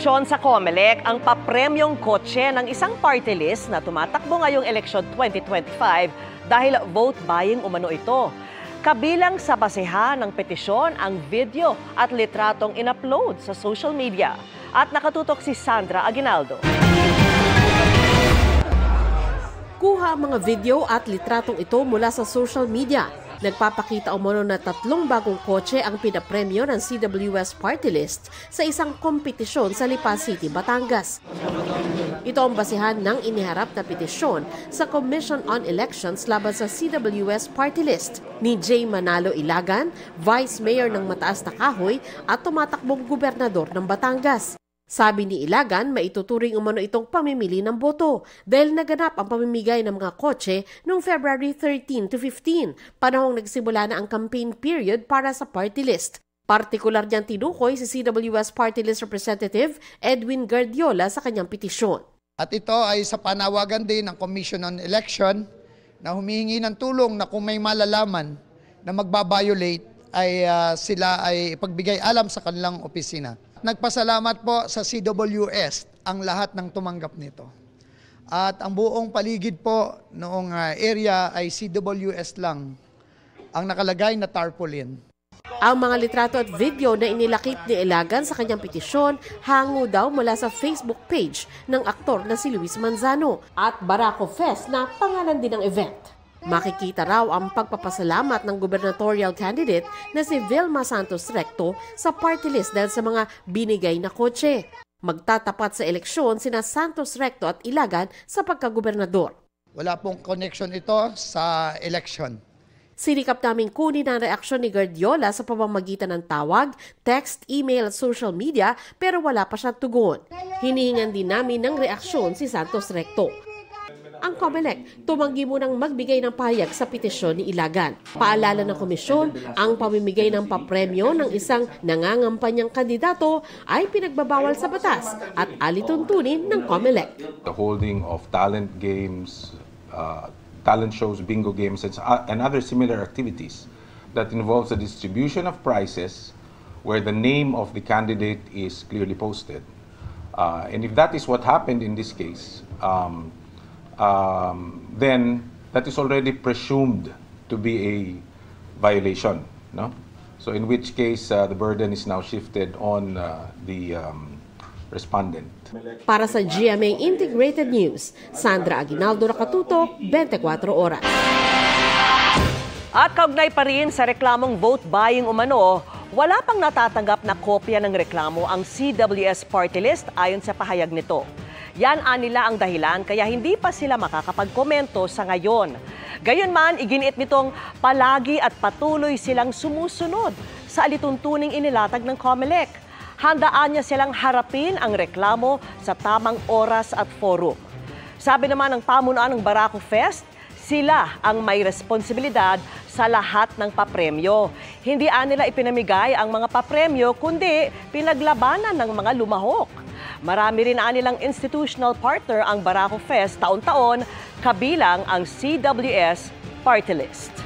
Pindesisyon sa COMELEC ang papremyong kotse ng isang party list na tumatakbo ngayong eleksyon 2025 dahil vote buying umano ito. Kabilang sa basehan ng petisyon ang video at litratong in-upload sa social media. At nakatutok si Sandra Aguinaldo. Kuha ang mga video at litratong ito mula sa social media. Nagpapakita umano na 3 bagong kotse ang pinapremyo ng CWS Party List sa isang kompetisyon sa Lipa City, Batangas. Ito ang basehan ng iniharap na petisyon sa Commission on Elections laban sa CWS Party List ni J. Manalo Ilagan, Vice Mayor ng Mataas na Kahoy at tumatakbong gobernador ng Batangas. Sabi ni Ilagan, maituturing umano itong pamimili ng boto dahil naganap ang pamimigay ng mga kotse noong February 13 to 15, panahong nagsimula na ang campaign period para sa party list. Partikular niyang tinukoy si CWS Party List Representative Edwin Guardiola sa kanyang petisyon. At ito ay sa panawagan din ng Commission on Election na humihingi ng tulong na kung may malalaman na magbabiolate ay sila ay ipagbigay alam sa kanilang opisina. Nagpasalamat po sa CWS ang lahat ng tumanggap nito. At ang buong paligid po noong area ay CWS lang ang nakalagay na tarpaulin. Ang mga litrato at video na inilakip ni Ilagan sa kanyang petisyon hango daw mula sa Facebook page ng aktor na si Luis Manzano at Barako Fest na pangalan din ng event. Makikita raw ang pagpapasalamat ng gubernatorial candidate na si Vilma Santos Recto sa party list dahil sa mga binigay na kotse. Magtatapat sa eleksyon sina Santos Recto at Ilagan sa pagkagobernador. Wala pong connection ito sa election. Sinikap namin kunin ang reaksyon ni Guardiola sa pamamagitan ng tawag, text, email at social media pero wala pa siyang tugon. Hinihingan din namin ng reaksyon si Santos Recto. Ang COMELEC tumanggi munang magbigay ng pahayag sa petisyon ni Ilagan. Paalala ng komisyon, ang pamimigay ng papremyo ng isang nangangampanyang kandidato ay pinagbabawal sa batas at alituntunin ng COMELEC. The holding of talent games, talent shows, bingo games, and other similar activities that involves the distribution of prizes where the name of the candidate is clearly posted. And if that is what happened in this case, then that is already presumed to be a violation, no? So in which case the burden is now shifted on the respondent. Para sa GMA Integrated News, Sandra Aguinaldo, nakatutok, 24 oras. At kaugnay pa rin sa reklamong vote buying umano, wala pang natatanggap na kopya ng reklamo ang CWS Party List ayon sa pahayag nito. Yan anila ang dahilan kaya hindi pa sila makakapagkomento sa ngayon. Gayunman, iginiit nitong palagi at patuloy silang sumusunod sa alituntuning inilatag ng COMELEC. Handaan niya silang harapin ang reklamo sa tamang oras at forum. Sabi naman ng pamunuan ng Barako Fest, sila ang may responsibilidad sa lahat ng papremyo. Hindi nila ipinamigay ang mga papremyo kundi pinaglabanan ng mga lumahok. Marami rin nilang institutional partner ang Barako Fest taon-taon, kabilang ang CWS Party List.